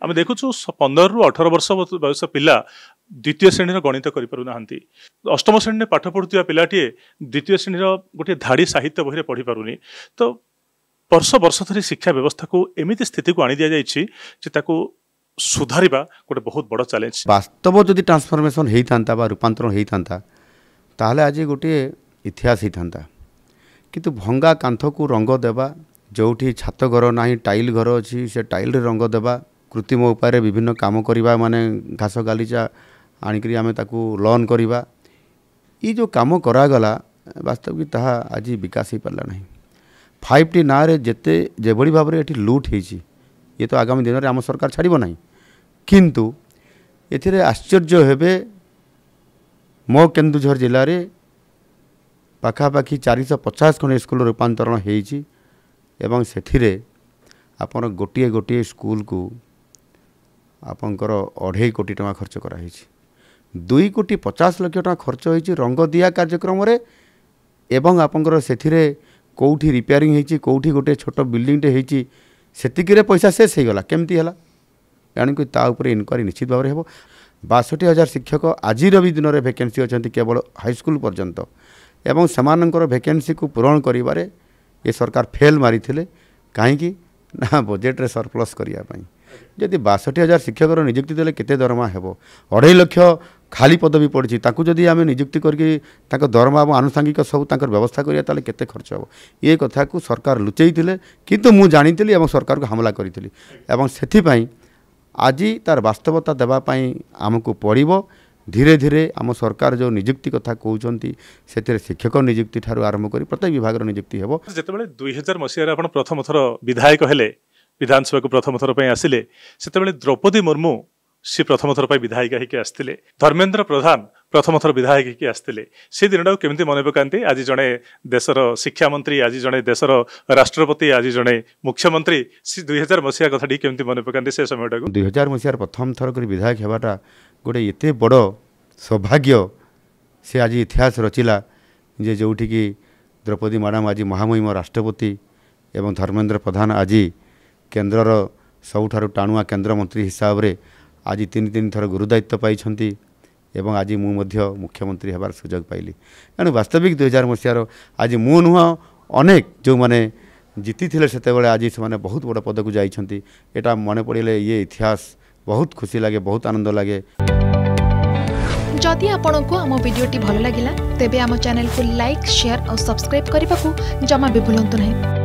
आम देखु 15 रु 18 वर्ष बयस पिला द्वितीय श्रेणी गणित करें अष्टम श्रेणी में पाठ पढ़ुवा पिलाटे द्वितीय श्रेणी गोटे धाड़ी साहित्य बही पढ़ी पारुनी तो वर्ष वर्ष धरी शिक्षा व्यवस्था को एमती स्थिति को आनी दि जाए सुधारिबा गोटे बहुत बड़ चैलेंज वास्तव जदि ट्रांसफॉर्मेशन होता बा रूपांतरण होता ताहले आज गोटे इतिहास होता किंतु भंगा कांथ को रंग देवा जोठी छात घर ना टाइल घर अच्छी से टाइल रंग देवा कृत्रिम उपाय विभिन्न काम करवा माने घास गालीचा आणिक आम लॉन करवा ये जो काम करागला वास्तविक ताहा आज विकास हो पारा ना 5T ना जिते जो भाव में ये लुट होती ये तो आगामी दिन में आम सरकार छाड़ब ना किंतु एथिरे आश्चर्य हेबे मो केन्दुझर जिले में पाखापाखि 450 खंड स्कूल रूपांतरण होती एवं से आपन गोटे गोटे स्कूल को आपंकर 2.5 कोटी टका खर्च कराई 2 कोटी 50 लाख टका खर्च होती रंग दिया कार्यक्रम रे एवं आपंकर से कौटी रिपेयरिंग होती कौटी गोटे छोट बिल्डिंगटे होती सेतिकी पैसा शेष हो गला केमती है यानी ताऊपर इनक्वारी निश्चित भाव में हो 62,000 शिक्षक आज भी दिन में वैकेंसी अच्छा केवल हाईस्कूल पर्यंत एवं सेमानंकर वैकेंसी को पूरण करिबारे ये सरकार फेल मारी कहीं ना बजेट रे सरप्लस करने जदि 62,000 शिक्षक नियुक्ति देले केते दरमा हेबो 2.5 लाख खाली पदवी पड़ी जदि आम नियुक्ति करके दरमा और आनुषंगिक सब व्यवस्था करिया ताले केते खर्च हो ये कथा को सरकार लुचई थिले किंतु मु जानी एवं सरकार को हमला करी एवं से आज तार वास्तवता देवाई आमको पड़ो धीरे धीरे आम सरकार जो नियुक्ति कथा कहते से शिक्षक नियुक्ति ठार आरंभ कर प्रत्येक विभाग नियुक्ति हो जिते 2000 मसीह प्रथम थर विधायक हेले विधानसभा को प्रथम थर आसिले से द्रौपदी मुर्मू सी प्रथम थर विधायिका होकर आसते धर्मेन्द्र प्रधान प्रथम थर विधायक होकर आसते से दिन केमती मन पकाते आज जड़े देशर शिक्षा मंत्री आज जड़े देशर राष्ट्रपति आज जड़े मुख्यमंत्री 2000 मसीहा कथा केमती मन पकाते से समय 2000 मसीहार प्रथम थरक विधायक होगाटा गोटे एते बड़ सौभाग्य से आज इतिहास रचिला जे जोठिकी द्रौपदी मैडम आज महामहिम राष्ट्रपति एवं धर्मेन्द्र प्रधान आज केन्द्रर सबुठारु टाणुआ केन्द्र मंत्री हिसाब रे आज 3 थर गुरुदायित्व पाई एवं आज मु मुख्यमंत्री होबार सुजोग पाइली तेणु वास्तविक 2000 मसीहार आज मु नुह अनेक जो मैंने जीति थे से आज से बहुत बड़ पद को जाइछंती एटा मन पड़े ये इतिहास बहुत खुशी लगे बहुत आनंद लगे। जदि आपंक आम भिडी भल लगा तेब आम चैनल को लाइक शेयर और सब्सक्राइब करने को जमा भी भूलु नहीं।